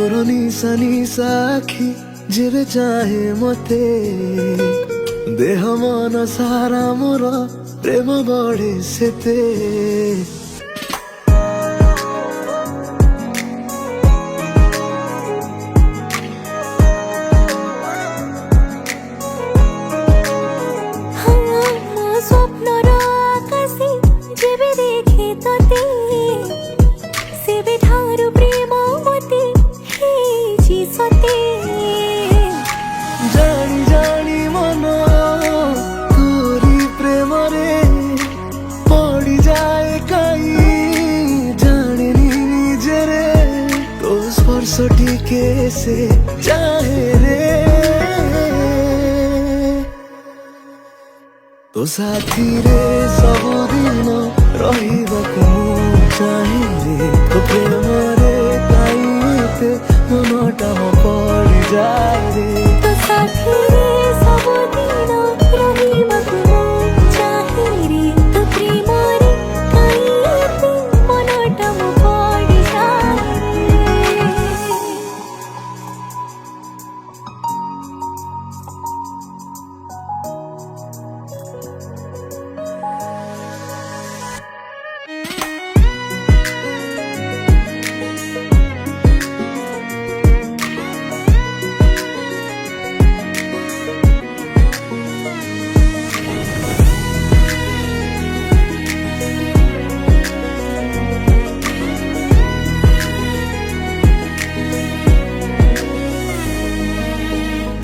तोर निशा निशा आखि जेबे चाहे मते देह मन सारा मोर प्रेम बढ़े सेते जानी जानी मन तोरी प्रेम रे पड़ी जाए कहीं जाने निजे रे तो स्पर्श टिके से चाहे रे तो साथी रे सबुदिन रहिबाकु चाहे रे तो प्रेम रे काईते मनटा म पड़ी जाए रे तो साथी रे सबुदिन रहिबाकु चाहे रे तो प्रेम रे काईते मनटा म पड़ी जाए रे।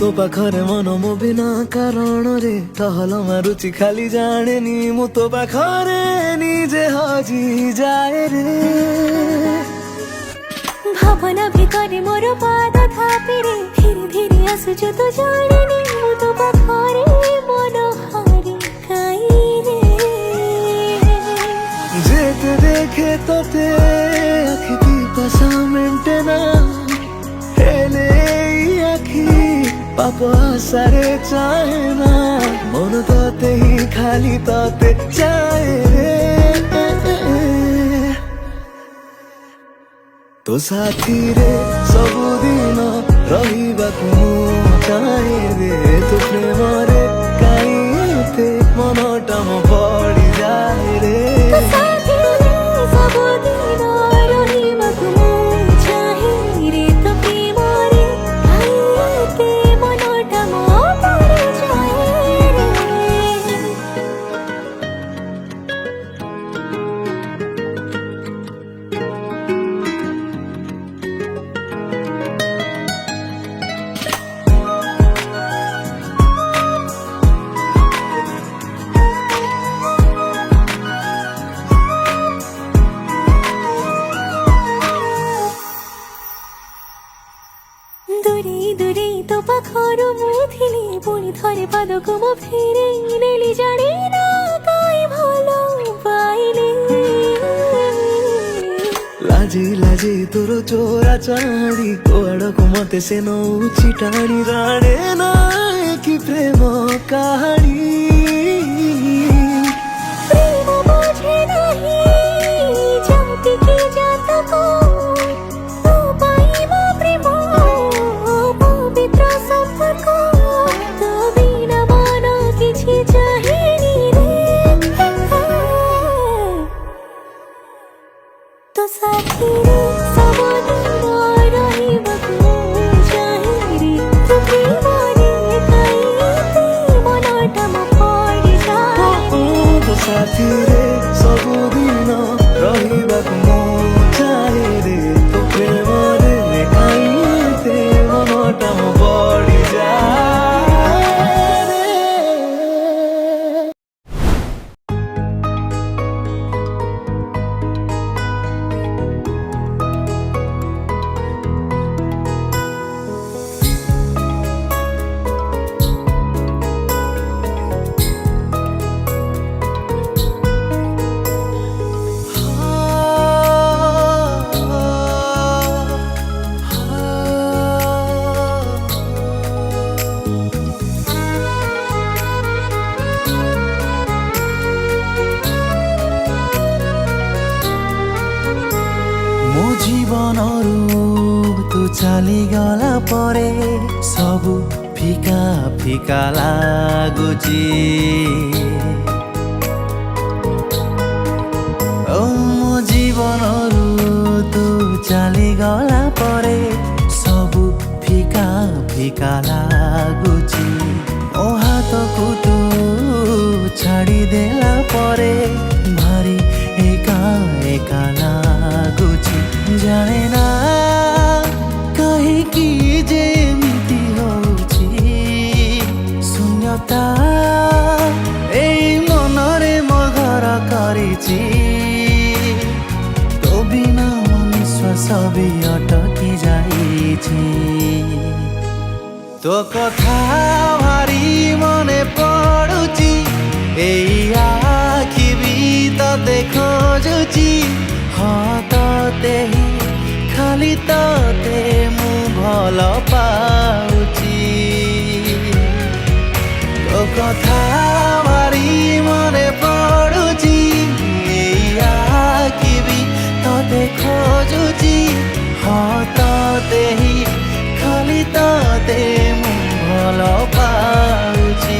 तो पाखरे मन मो बिना कारण रे टहल मारुची खाली जाने नी मु तो पाखरे निजे हजी जाए रे भावना भितरे मोर पाद थापे रे धीरे धीरे आसुଛୁ तो जाने नी मु तो पाखरे मन हारी काई रे जेते देखे तोते आखि पिपासा मेंटेना हेले आखि पाप आशारे चाहे ना मन तोते ही खाली तोते चाहे रे तो साथी रे सबुदिन रहिबाकु चाहे रे तो प्रेम रे काईते मनटा म पड़ी जाए रे तो साथी रे सबुदिन रहिबाकु चाहे रे तो प्रेम रे काईते मनटा म पड़ी जाए रे। दूरी दूरी तो पाखरु मुथिली पुणी थरे पादको मो फेरे नेली जाने ना काई भलो पाइले लाजी लाजी तोर चोरा चाँडी कोआडको मते से नौची टाणी जाने ना कि प्रेम कहानी प्रेम बुझे नहीं जाति की जात को तो पाइबा प्रेम पवित्र संपर्क तो बिना मन किछि चाहेनी रे तो साथी रे सबुदिन रहिबाकु चाहे रे तो प्रेम रे काईते मनटा ଜୀବନରୁ ତୁ ଚାଲିଗଲା ପରେ ସବୁ ଫିକା ଫିକା ଲାଗୁଛି। ଓ ମୋ ଜୀବନରୁ ତୁ ଚାଲିଗଲା ପରେ ସବୁ ଫିକା ଫିକା ଲାଗୁଛି। ମୋ ହାତକୁ ତୁ ଛାଡ଼ିଦେଲା ପରେ ଭାରି ଏକା ଏକା ଲାଗୁଛି। ଜାଣେ ନା କାହିଁକି ଯେ ଏମିତି ହଉଛି, ଶୂନ୍ୟତା ଏଇ ମନରେ ମୋ ଘର କରିଛି। ତୋ ବିନା ମୋ ନିଶ୍ୱାସ ବି ଅଟକି ଯାଇଛି। ତୋ କଥା ଭାରି ମନେ ପଡୁଛି, ଏଇ ଆଖି ବି ତତେ ଖୋଜୁଛି। ହଁ ତତେ ହିଁ ଖାଲି ତତେ ମୁଁ ଭଲ ପାଉଛି। ତୋ କଥା ଭାରି ମନେ ପଡୁଛି, ଏଇ ଆଖି ବି ତତେ ଖୋଜୁଛି। ହଁ ତତେ ହିଁ ଖାଲି ତତେ ମୁଁ ଭଲ ପାଉଛି।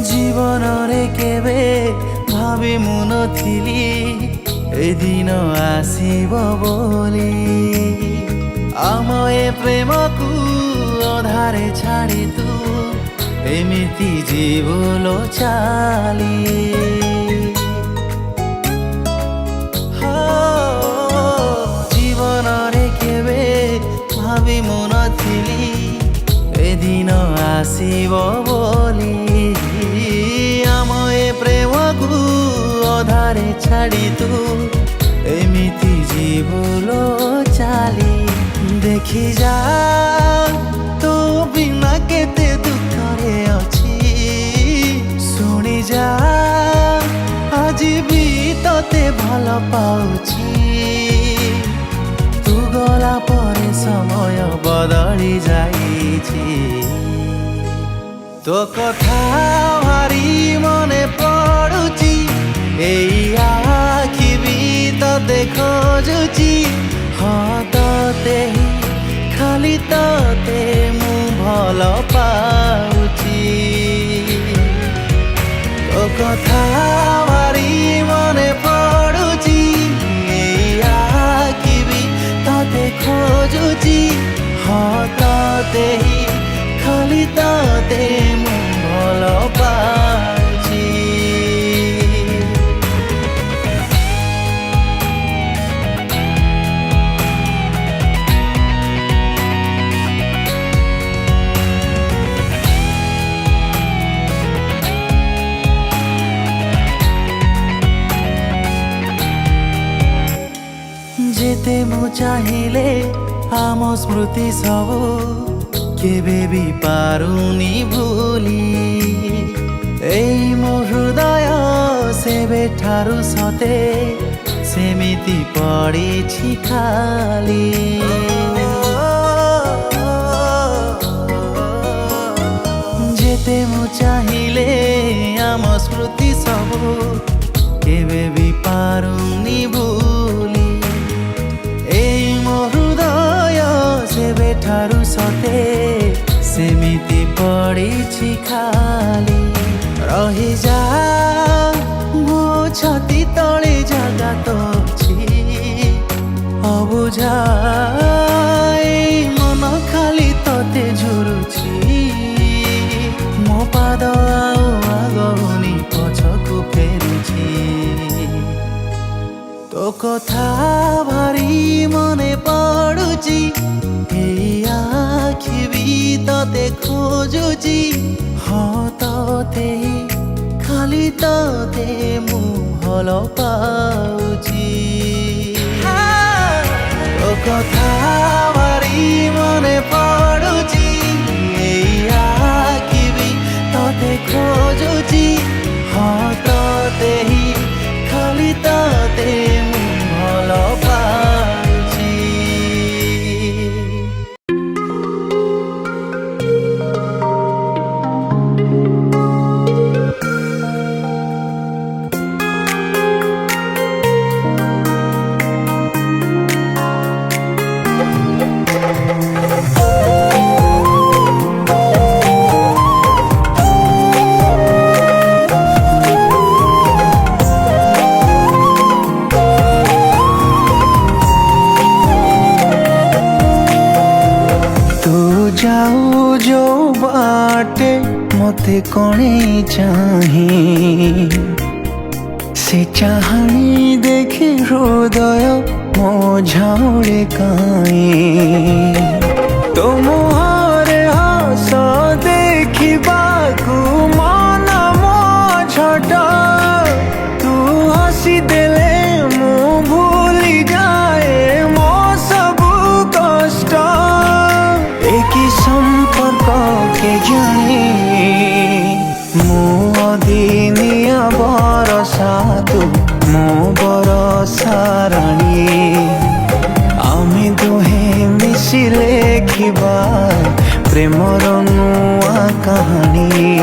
ଜୀବନରେ କେବେ ଭାବି ମୁଁ ନଥିଲି ଏ ଦିନ ଆସିବ ବୋଲି। ଆମ ଏ ପ୍ରେମକୁ ଅଧାରେ ଛାଡ଼ି ତୁ ଏମିତି ଯିବୁଲୋ ଚାଲି। ଜୀବନରେ କେବେ ଭାବି ମୁଁ ନଥିଲି ଏ ଦିନ ଆସିବ ବୋଲି। ଆମ ଏ ପ୍ରେମକୁ ଅଧାରେ ଛାଡ଼ି ତୁ ଏମିତି ଯିବୁଲୋ ଚାଲି। ଦେଖି ଯା ତୋ ବିନା କେତେ ଦୁଃଖରେ ଅଛି, ଶୁଣି ଯା ଆଜି ବି ତତେ ଭଲ ପାଉଛି। ତୁ ଗଲା ପରେ ସମୟ ବଦଳି ଯାଇଛି। ତୋ କଥା ଭାରି ମନେ ପଡୁଛି, ଏଇ ଆଖି ବି ତତେ ଖୋଜୁଛି। ହଁ ତତେ ହିଁ ଖାଲି ତତେ ମୁଁ ଭଲ ପାଉଛି। ତୋ କଥା ଭାରି ମନେ ପଡୁଛି, ଏଇ ଆଖି ବି ତତେ ଖୋଜୁଛି। ହଁ ତତେ ହିଁ ଖାଲି ତତେ ମୁଁ ଭଲ ପାଉଛି। ଯେତେ ମୁଁ ଚାହିଁଲେ ଆମ ସ୍ମୃତି ସବୁ କେବେ ବି ପାରୁନି ଭୁଲି। ଏଇ ମୋ ହୃଦୟ ସେବେଠାରୁ ସତେ ସେମିତି ପଡ଼ିଛି ଖାଲି। ଯେତେ ମୁଁ ଚାହିଁଲେ ଆମ ସ୍ମୃତି ସବୁ କେବେ ବି ପାରୁନି ଭୁଲି। ଏଇ ମୋ ହୃଦୟ ସେବେଠାରୁ ସତେ ସେମିତି ପଡ଼ିଛି ଖାଲି। ରହିଯା ମୋ ଛାତି ତଳେ ଜାଗା ତ ଅଛି, ଅବୁଝା ଏଇ ମନ ଖାଲି ତତେ ଝୁରୁଛି। ମୋ ପାଦ ଆଉ ଆଗଉନି ପଛକୁ ଫେରୁଛି। ତୋ କଥା ଭାରି ମନେ ପଡୁଛି, ଏଇ ଆଖି ବି ତତେ ଖୋଜୁଛି। ହଁ ତତେ ଖାଲି ତତେ ମୁଁ ଭଲ ପାଉଛି। ତୋ କଥା ଭାରି ମନେ ପଡୁଛି, ଏଇ ଆଖି ବି ତତେ ଖୋଜୁଛି। ହଁ ତତେ तू जाऊ जो बाटे मते कणे चाही से चाहणी देखी हृदय मो झाउले काई तो मुहरे हस देखिबाकू मन मो झट तू हसी देले मु भूली जाए मो सबु कष्ट एकी संपर्क के जानी मो अदिनिया बरसा तू मो बरसा रानी आमी दुहे मिसी लेखिबा प्रेमर नुआ कहानी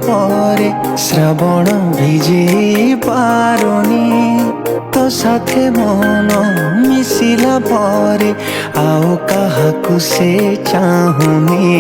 परे श्रावण भिजे पारुनी तो साथे मन मिसिला परे आओ काहाकू से चाहुनी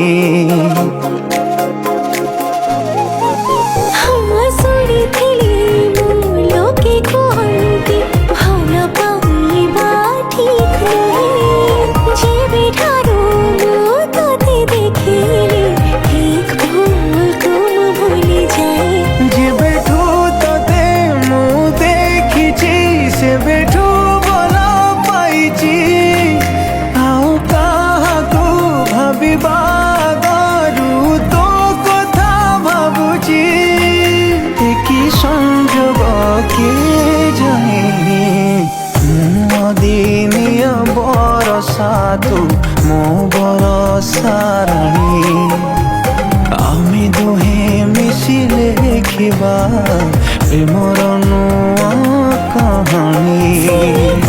दिनिया बरसा तू मो बरसा रानी आमी दुहे मिसी लेखिबा प्रेमर नुआ कहानी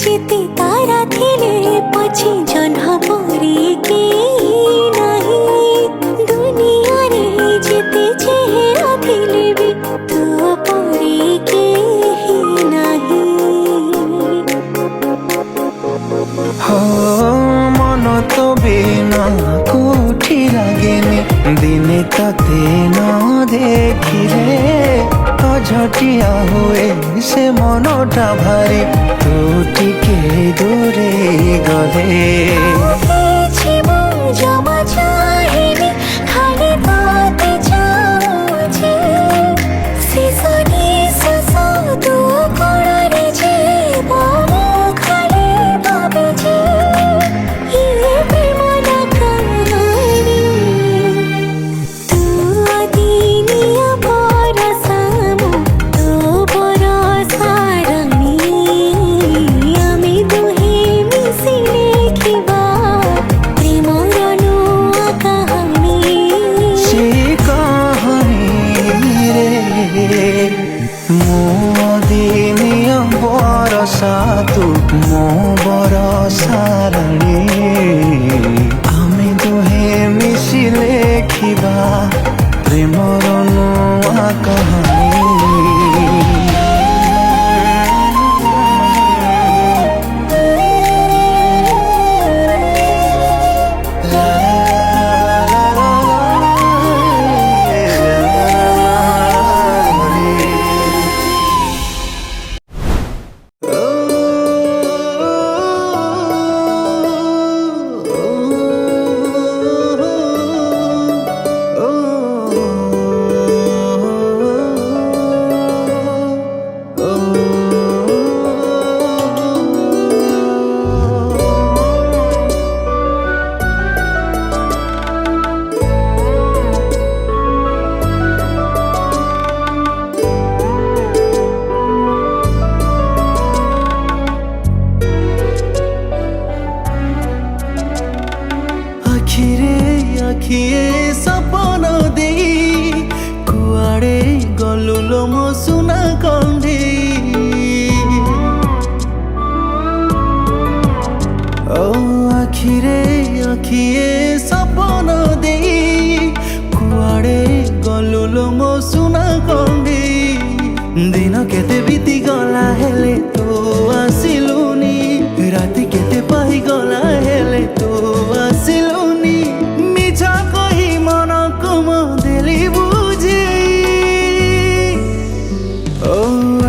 जेते तारा थिले पछि जन्ह परी के नहीं दुनिया रे जेते चेहरा थिले भी तो परी के ही नहीं हो मन तो बिना कोठी लागेनी दिने तते न देखिले झटिया हुए से मनटा भारी तू टिके दूरे गले जमा चाहेनी खाली बात चाहे सिसनी ससो तू कोड़े जे बाबू खाली बाबे जे ये प्रेम कहानी तू अदिनिया बरसा ଲେଖିବା ପ୍ରେମର ନୂଆ କାହାଣୀ। আখিয়ে সপন দেই কুয়াড়ে গলু লোম সুনা কণ্ঠে ও আখিয়ে সপন দেই কুয়াড়ে গলু লোম সুনা কণ্ঠে দিন কেতে বিতি গলা হেলে তো আসিলুনি রাতি কেতে পাই গলা হেলে তো আসিলুনি মিছা কহি মনকু মো দেলি বুঝি ও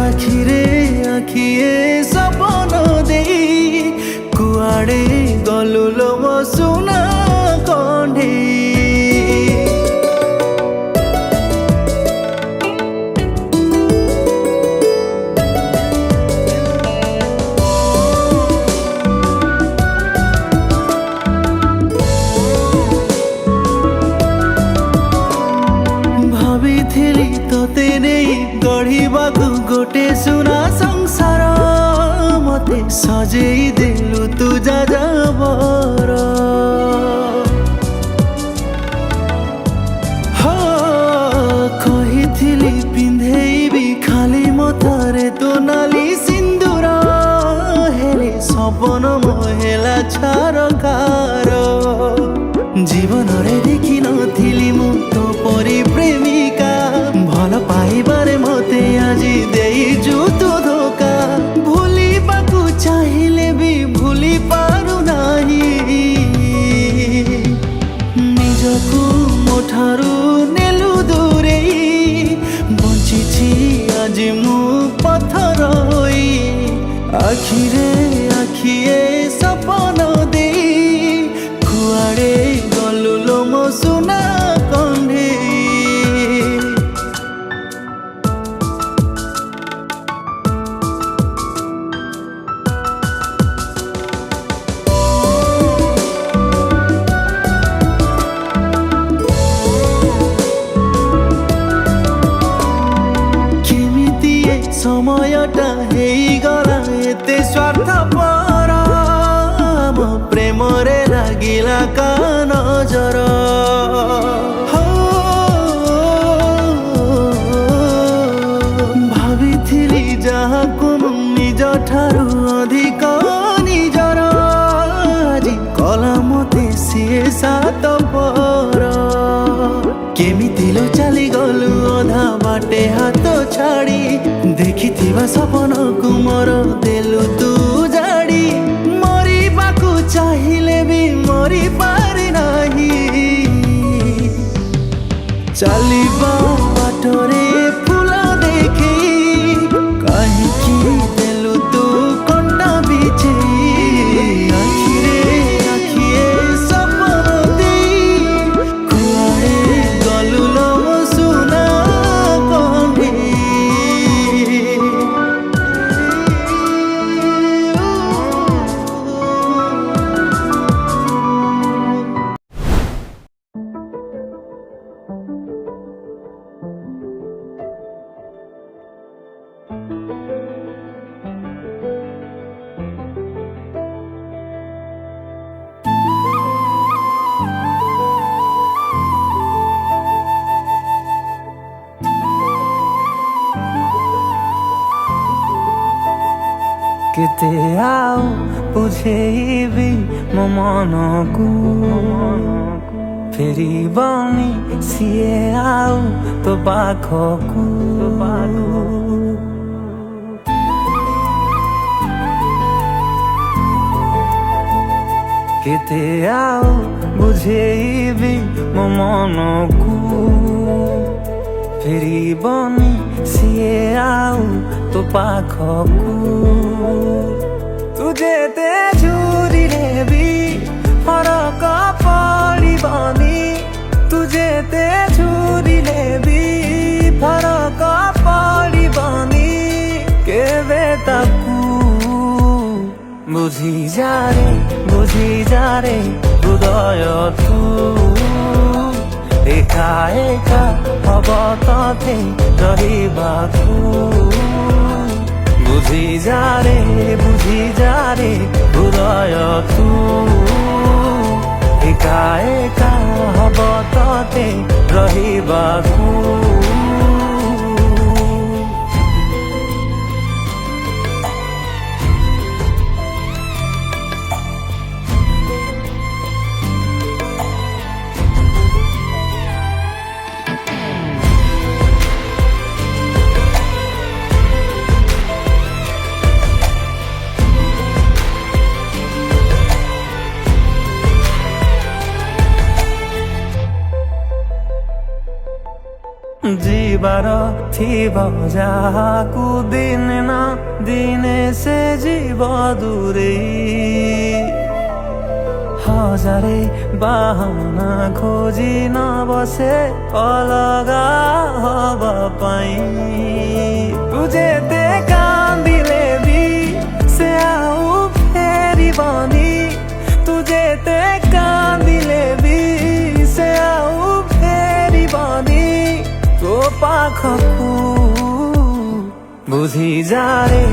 আখিয়ে সপন দেই কুয়াড়ে গলু লোম সুনা কণ্ঠে। ଭାବିଥିଲି ତତେ ନେଇ ଗଢ଼ିବାକୁ ଗୋଟେ ସୁନା ସଂସାର ମତେ ସଜେଇ ଦେଲୁ ତୁ ଯାଯାବର କହିଥିଲି ପିନ୍ଧେଇବି ଖାଲି ମଥାରେ ତୋ ନାଲି ସିନ୍ଦୁର ହେଲେ ସପନ ମୋ ହେଲା ଛାରକାର ଜୀବନରେ ଦେଖି ନଥିଲି ମୁଁ ତୋ ପରି ପ୍ରେମିକା ଭଲ ପାଇବାରେ ମତେ ଆଜି ଦେଇଛୁ ତୁ ଧୋକା ଭୁଲିବାକୁ ଚାହିଁଲେ ବି ଭୁଲି ପାରୁନାହିଁ ନିଜକୁ ମୋ ଠାରୁ ନେଲୁ ଦୂରେଇ ବଞ୍ଚିଛି ଆଜି ମୁଁ ପଥର ହୋଇ ଆଖିଏ ସପନ ଦେଇ କୁଆଡ଼େ ଗଲୁ ଲୋମ ସୁନା କଣ୍ଢେ। କେମିତି ଏ ସମୟଟା ହେଇଗଲା ଏତେ ସ୍ୱାର୍ଥପର ମୋ ପ୍ରେମରେ ଲାଗିଲା କା ନଜର ଭାବିଥିଲି ଯାହାକୁ ମୁଁ ନିଜ ଠାରୁ ଅଧିକ ନିଜର ଆଜି କଲା ମତେ ସିଏ ସାତ ପର କେମିତି ଲୋ ଚାଲିଗଲୁ ଅଧା ବାଟେ ହାତ ଛାଡ଼ି ଦେଖିଥିବା ସପନକୁ ମୋର ଦେଲୁ ତୁ ଜାଡ଼ି ମରିବାକୁ ଚାହିଁଲେ ବି ମରି ପାରି ନାହିଁ ଚାଲିବା ବାଟରେ ଫୁଲ ଦେଖି କାହିଁକି ଦେଲୁ ତୁ କଣ୍ଟା ବିଛେଇ ଆଖିଏ ସପନ ଦେଇ କୁଆଡ଼େ ଗଲୁ ଲୋ ସୁନା କଣ୍ଢେ। କେତେ ଆଉ ବୁଝେଇବି ମୋ ମନକୁ ଫେରିବନି ସିଏ ଆଉ ତୋ ପାଖକୁ କେତେ ଆଉ ବୁଝେଇବି ମୋ ମନକୁ ଫେରିବନି ସିଏ ଆଉ ତୋ ପାଖକୁ ତୁ ଯେତେ ଝୁରିଲେ ବି ଫରକ ପଡ଼ିବନି ତୁ ଯେତେ ଝୁରିଲେ ବି ଫରକ ପଡ଼ିବନି କେବେ ତାକୁ ବୁଝିଯାରେ ହୃଦୟ ତୁ ଏକା ଏକା ହବ ତତେ ରହିବାକୁ ବୁଝିଯାରେ ହୃଦୟ ତୁ ଏକା ଏକା ହବ ତତେ ରହିବାକୁ ଯିବାର ଥିବ ଯାହାକୁ ଦିନେ ନା ଦିନେ ସେ ଯିବ ଦୂରେଇ ହଜାରେ ବାହାନା ଖୋଜି ନ ବସେ ଅଲଗା ହବା ପାଇଁ ତୁ ଯେତେ କାନ୍ଦିଲେ ବି ସେ ଆଉ ଫେରିବନି ତୁ ଯେତେ କାନ୍ଦିଲେ ବି ସେ ଆଉ ଫେରିବନି ତୋ ପାଖକୁ ବୁଝିଯାରେ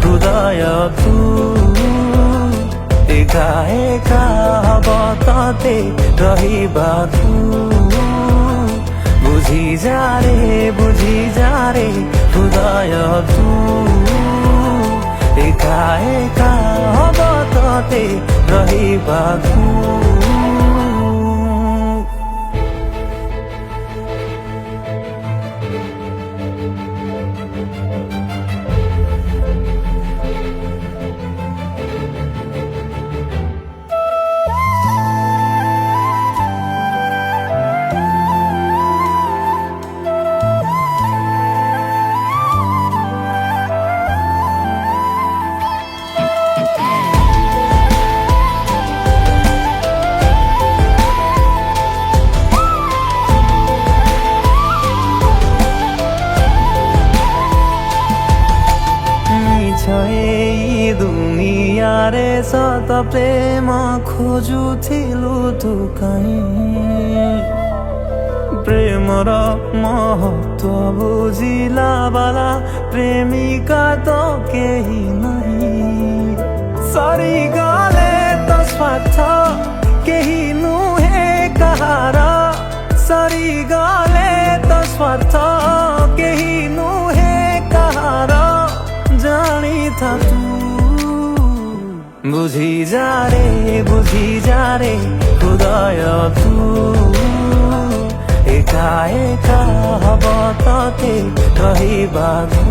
ହୃଦୟ ତୁ ଏକା ଏକା ହବ ତତେ ରହିବାକୁ ବୁଝିଯାରେ ହୃଦୟ ତୁ ଏକା ଏକା ହବ ତତେ ରହିବାକୁ ଏଇ ଦୁନିଆରେ ସତ ପ୍ରେମ ଖୋଜୁଥିଲୁ ତୁ କାହିଁ ପ୍ରେମର ମହତ୍ଵ ବୁଝିଲା ବାଲା ପ୍ରେମିକା ତ କେହି ନାହିଁ ସରିଗଲେ ତ ସ୍ୱାର୍ଥ କେହି ନୁହେଁ କାହାର ସରିଗଲେ ତ ସ୍ୱାର୍ଥ କେହି ନୁହେଁ କାହାର ଜାଣିଥା ତୁ ବୁଝିଯାରେ ହୃଦୟ ତୁ ଏକା ଏକା ହବ ତତେ ରହିବାକୁ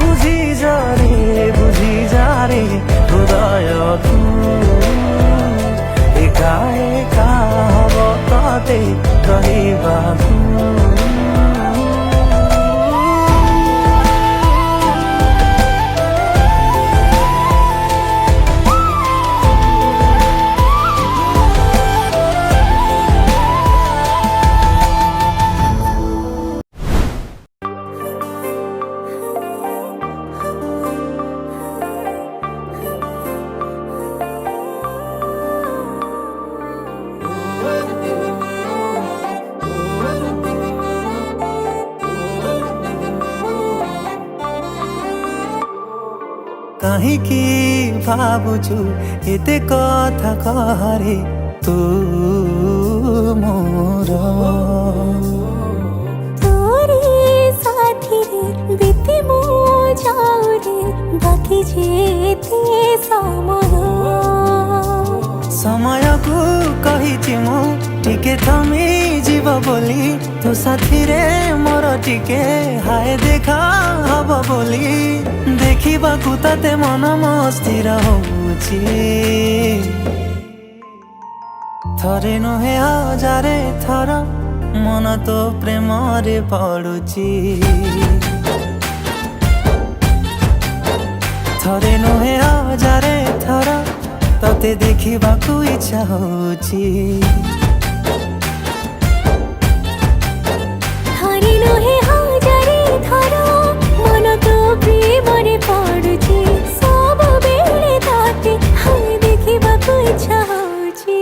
ବୁଝିଯାରେ ହୃଦୟ ତୁ ଏକା ଏକା ହବ ତତେ ରହିବାକୁ କାହିଁକି ଭାବୁଛୁ ଏତେ କଥା କହରେ ତୁ ମୋର ତୋରି ସାଥିରେ ବିତି ମୁଁ ଯାଉରେ ବାକି ଯେତେ ସମୟ ସମୟକୁ କହିଛି ମୁଁ ଟିକେ ଥମି ଯିବ ବୋଲି ତୋ ସାଥିରେ ମୋର ଟିକେ ହାୟ ଦେଖା ହବ ବୋଲି ଦେଖିବାକୁ ତତେ ମନ ମସ୍ତିର ହଉଛି ଥରେ ନୁହେଁ ହଜାରେ ଥର ମନ ତୋ ପ୍ରେମରେ ପଡୁଛି ଥରେ ନୁହେଁ ହଜାରେ ଥର ତତେ ଦେଖିବାକୁ ଇଚ୍ଛା ହଉଛି ଥରେ ନୁହେଁ ହଜାରେ ଥର ମନ ତୋ ପ୍ରେମରେ ପଡୁଛି ସବୁବେଳେ ତତେ ହାୟ ଦେଖିବାକୁ ଇଚ୍ଛା ହଉଛି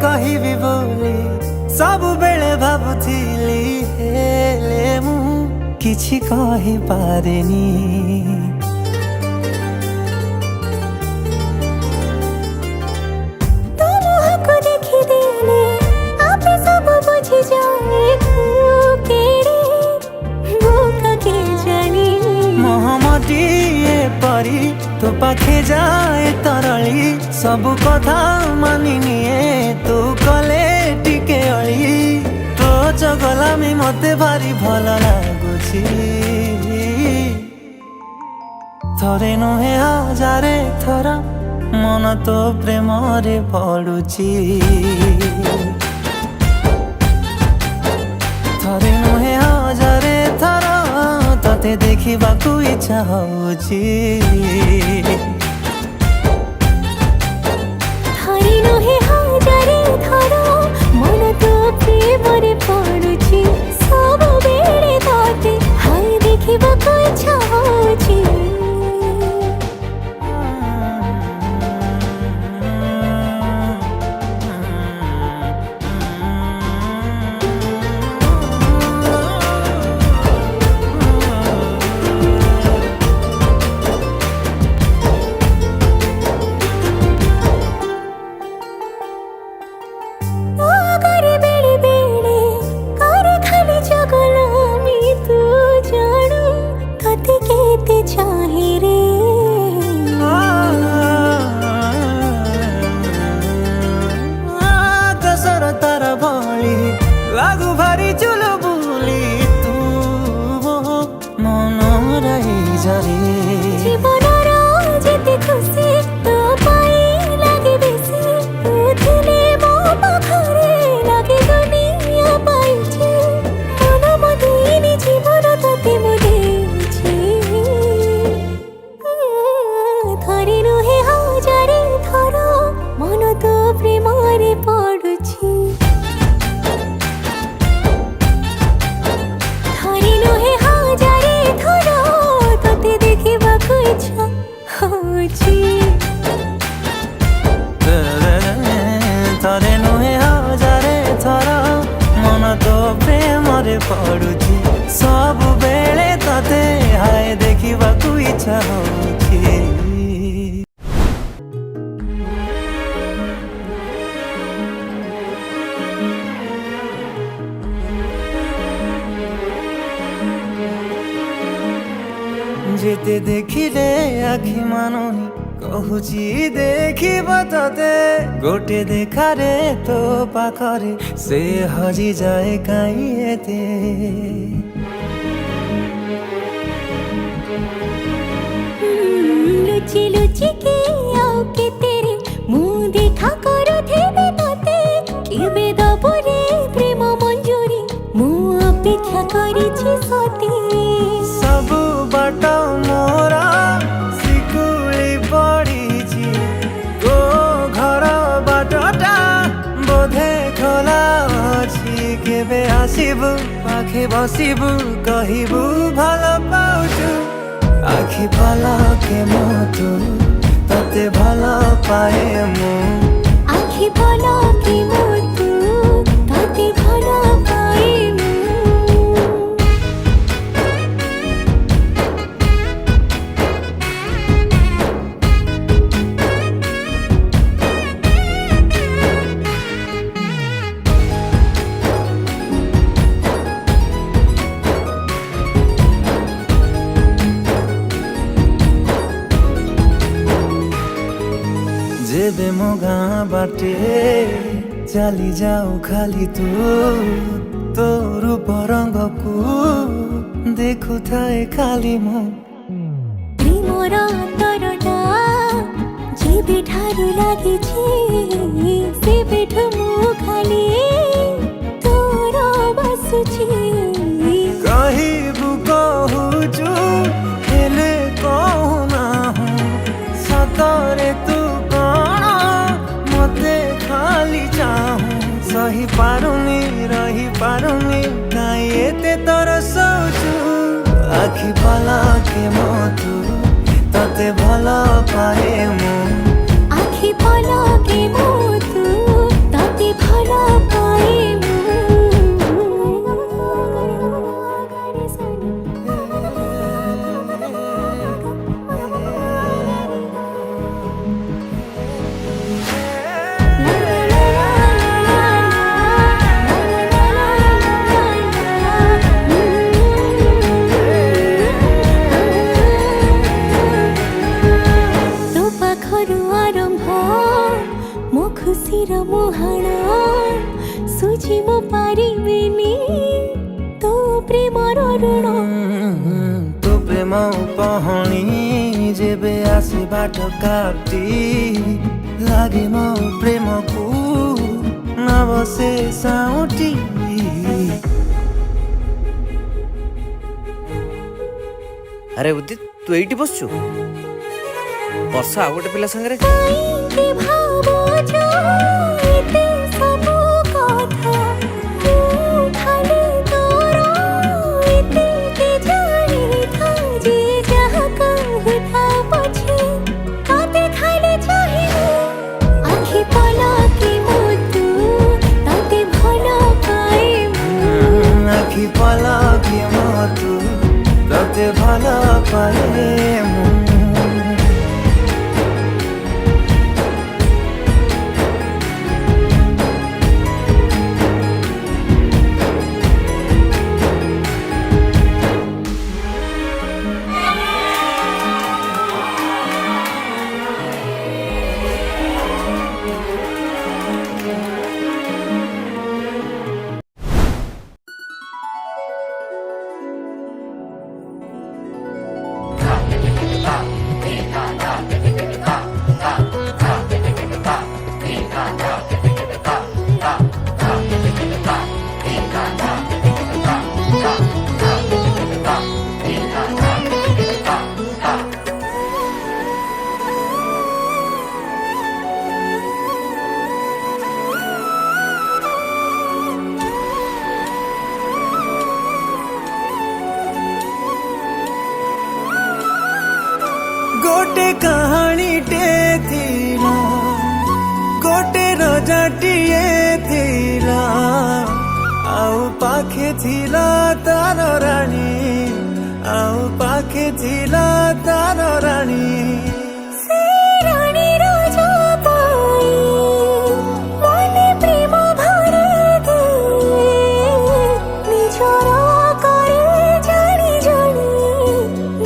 କହିବି ବୋଲି ସବୁବେଳେ ଭାବୁଥିଲି ହେଲେ ମୁଁ କିଛି କହିପାରେନି ତୋ ମୁହଁକୁ ଦେଖିଦେଲେ ଆପେ ସବୁ ବୁଝିଯାଏ କେଡ଼େ ବୋକା କେଜାଣି ମହମଟି ଏପରି ତୋ ପାଖେ ଯାଏ ତରଳି ସବୁ କଥା ମାନି ନିଏ ତୁ କଲେ ଟିକେ ଅଳି ତୋ ଚଗଲାମି ମତେ ଭାରି ଭଲ ଲାଗୁଛି ଥରେ ନୁହେଁ ହଜାରେ ଥର ମନ ତୋ ପ୍ରେମରେ ପଡୁଛି ଥରେ ନୁହେଁ ହଜାରେ ଥର ତତେ ଦେଖିବାକୁ ଇଚ୍ଛା ହଉଛି ଥରେ ନୁହେଁ ହଜାରେ ଥର ମନ ତୋ ପ୍ରେମରେ ପଡୁଛି ସବୁବେଳେ ତତେ ହାୟ ଦେଖିବାକୁ ଇଚ୍ଛା ହଉଛି लागू भारी चुलो बुली तू मन रही जरे জীবনর যেতে খুশি তো পাই লাগে বেশি তু ଥିଲେ ମୋ ପାଖରେ লাগে ଦୁନିଆ ପାଇଛି ମନ ମୋ ଦେଇନି ଜୀବନ ତତେ ମୁଁ ଦେଇଛି ଥରେ ନୁହେଁ ହଜାରେ ଥର ମନ ତୋ ପ୍ରେମରେ ପଡୁଛି ଥରେ ନୁହେଁ ହଜାରେ ଥର ତତେ ଦେଖିବାକୁ ଇଚ୍ଛା ହଉଛି ଥରେ ନୁହେଁ ହଜାରେ ଥର ମନ ତୋ ପ୍ରେମରେ ପଡୁଛି ସବୁବେଳେ ତତେ ହାୟ ଦେଖିବାକୁ ଇଚ୍ଛା ହଉଛି যেতে দেখিলে আখি মানুনি কহুছি দেখিব ততে গোটে দেখারে তো পাখরে সে হজি যায় কাই এতে লুচি লুচি কে আও কে তেরে মুহ দেখা করুথিবে ততে কেবে দব রে প্রেম মঞ্জুরি মু অপেক্ষা করিছি সতে ସବୁ ବାଟ ମୋର ଶିକୁଳି ପଡ଼ିଛି ତୋ ଘର ବାଟଟା ବୋଧେ ଖୋଲା ଅଛି କେବେ ଆସିବୁ ପାଖେ ବସିବୁ କହିବୁ ଭଲ ପାଉଛୁ ଆଖି ପଲକେ ମୁଁ ତୁ ତତେ तते भालो पाए मु आखि पलके मुतु तते भालो पाए मु जेबे मो गाँ बाटे चली जाऊ खाली तू तो रूप रंग को देखु थाए खाली मु प्रेमर अंतरटा जेबे ठारू लागिछि सेबेठु मु खाली तोर बसुछि कहिबु कहुचु हेले कहूना सतरे तू कण मते खाली चाहूं सही पारुनी रही पारुनी काई एते तोर सोचु आखि पलके मोतु तते भलो पाए मु आखि पलके मुतु तते भालो पाए मो खुशीर मुहाण सुझी मो पारिबिनी तो प्रेमर ऋण तो प्रेम पहणी जेबे आसे बाट काटी लागे मो प्रेम को न बसे साउटी अरे उदित तू एइटी बसछु वर्षा आ गोटे पिला संगे काईके भाबुछु एते सबु कथा मु खाली तोर एते के जानी था जे जहा कहता पछे तते खाली चाहिए आखि पलके मुतु तते भालो पाए मु आखि पलके मोतु तते भलो पाए मु गोटे कहानी टे थीला गोटे रजाटिए थीला आउ पाखे थीला तार रानी आउ पाखे थीला तार रानी से रानी राजा पाई मने प्रेम भरे दे निजर करे जानी जानी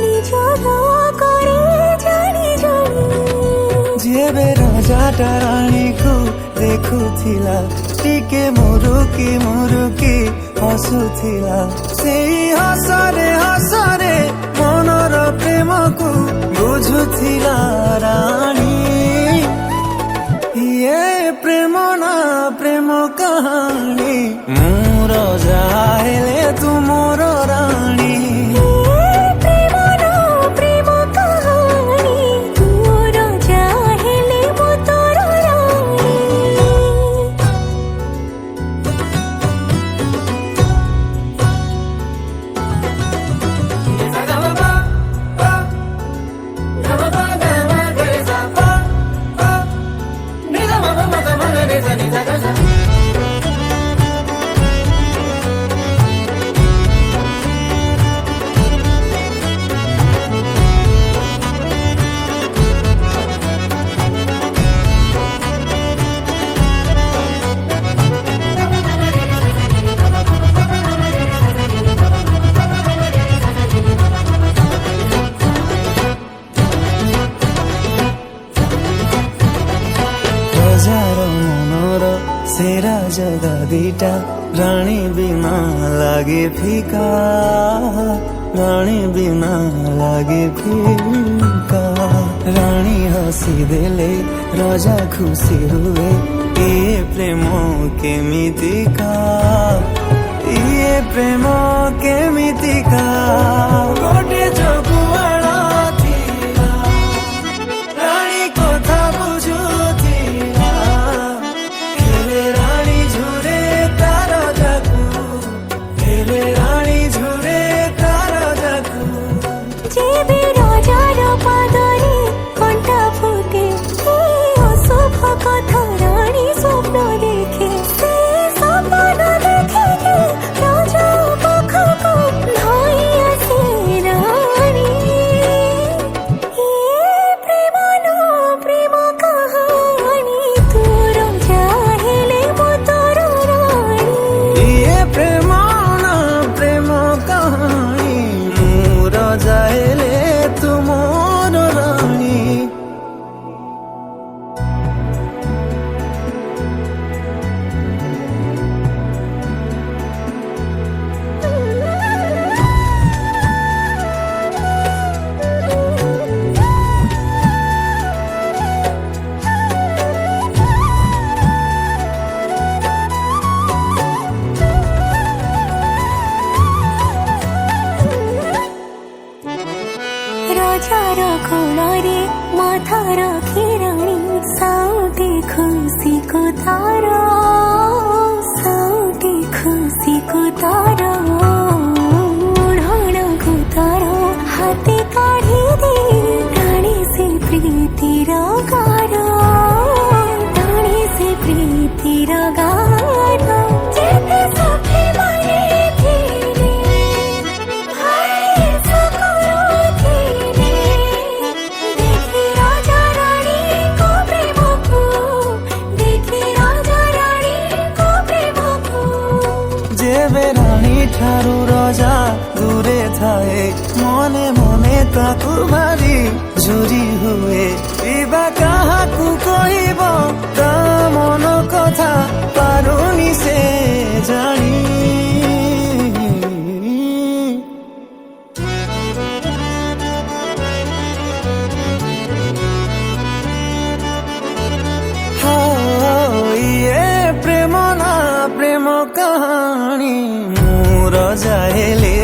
निजर करे जानी जानी जेबे राजाटा रानी को देखुथिला टिके मुरुकी हसुथिला सेई हसरे मनर प्रेम को बुझुथिला रानी ये प्रेम ना प्रेम कहानी मोर जाहेले तू मोर रानी प्रेम ना प्रेम कहानी तोर जाहेले मो तोर रानी ସେ ରାଜା ଦିଟା ରାଣୀ ବିନା ଲାଗେ ଫିକା, ରାଣୀ ବିନା ଲାଗେ ଫିକା। ରାଣୀ ହସି ଦେଲେ ରାଜା ଖୁସି ହୁଏ, ଇଏ ପ୍ରେମ କେମିତିକା, ଇଏ ପ୍ରେମ କେମିତିକା। ଗୋଟେ ଜଗୁଆଳ ଥିଲା, ରାଣୀ କଥା ବୁଝୁଥିଲା, ହେଲେ ରାଣୀ ଝୁରେ ତାର ଯାକୁ, ହେଲେ ରାଣୀ ଝୁରେ ତାର ଯାକୁ। ଯେବେ ରାଜାର ପାଦରେ କଣ୍ଟା ଫୁଟେ, ଏ ଅଶୁଭ କଥା ରାଣୀ ସ୍ୱପ୍ନ ଦେଖେ। ସେ ସ୍ୱପ୍ନ ଦେଖିକି ରାଜା ପାଖକୁ ଧାଇଁ ଆସେ ରାଣୀ। ଏ ପ୍ରେମ ନା ପ୍ରେମ କାହାଣୀ, ତୁ ରାଜା ହେଲେ ମୁଁ ତୋର ରାଣୀ। ଇଏ ପ୍ରେମ ନା ପ୍ରେମ କାହାଣୀ, ମୁଁ ରାଜା ହେଲେ ତୁ ମୋର ରାଣୀ। ରାଜାର କୋଳରେ ମାଥା ରଖି ରାଣୀ, ସାଉଁଟି ଖୁସିକୁ ତାର, ସାଉଁଟି ଖୁସିକୁ ତାର। ଓଢ଼ଣାକୁ ତାର ହାତେ କାଢ଼ି ଦେ, ଟାଣି ସେ ପ୍ରୀତିର ଗାର, ଟାଣି ସେ ପ୍ରୀତିର ଗାର। ଯେତେ ସଖୀ ମାନେ ଥିଲେ, ଭାଇ କରୁଥିଲେ, ଦେଖି ରାଜା ରାଣୀଙ୍କ ପ୍ରେମକୁ, ଦେଖି ରାଜା ରାଣୀଙ୍କ ପ୍ରେମକୁ। ଯେବେ ରାଣୀ ଠାରୁ ରାଜା ଦୂରେ ଥାଏ, ମନେ ମନେ ତାକୁ ଭାରି ଝୁରି ହୁଏ। ପିବା କାହାକୁ କହିବ ତା ମନ କଥା, ପାରୁନି ସେ ଜାଣି। ଇଏ ପ୍ରେମ ନା ପ୍ରେମ କାହାଣୀ, ମୁଁ ରାଜା ହେଲେ